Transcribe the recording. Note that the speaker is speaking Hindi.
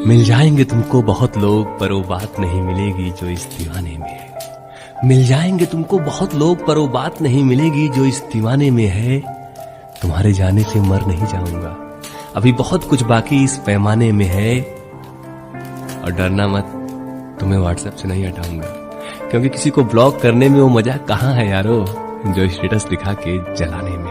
मिल जाएंगे तुमको बहुत लोग, पर वो बात नहीं मिलेगी जो इस दीवाने में है। मिल जाएंगे तुमको बहुत लोग, पर वो बात नहीं मिलेगी जो इस दीवाने में है। तुम्हारे जाने से मर नहीं जाऊंगा, अभी बहुत कुछ बाकी इस पैमाने में है। और डरना मत, तुम्हें व्हाट्सएप से नहीं हटाऊंगा, क्योंकि किसी को ब्लॉक करने में वो मजा कहाँ है यारो, जो स्टेटस दिखा के जलाने में।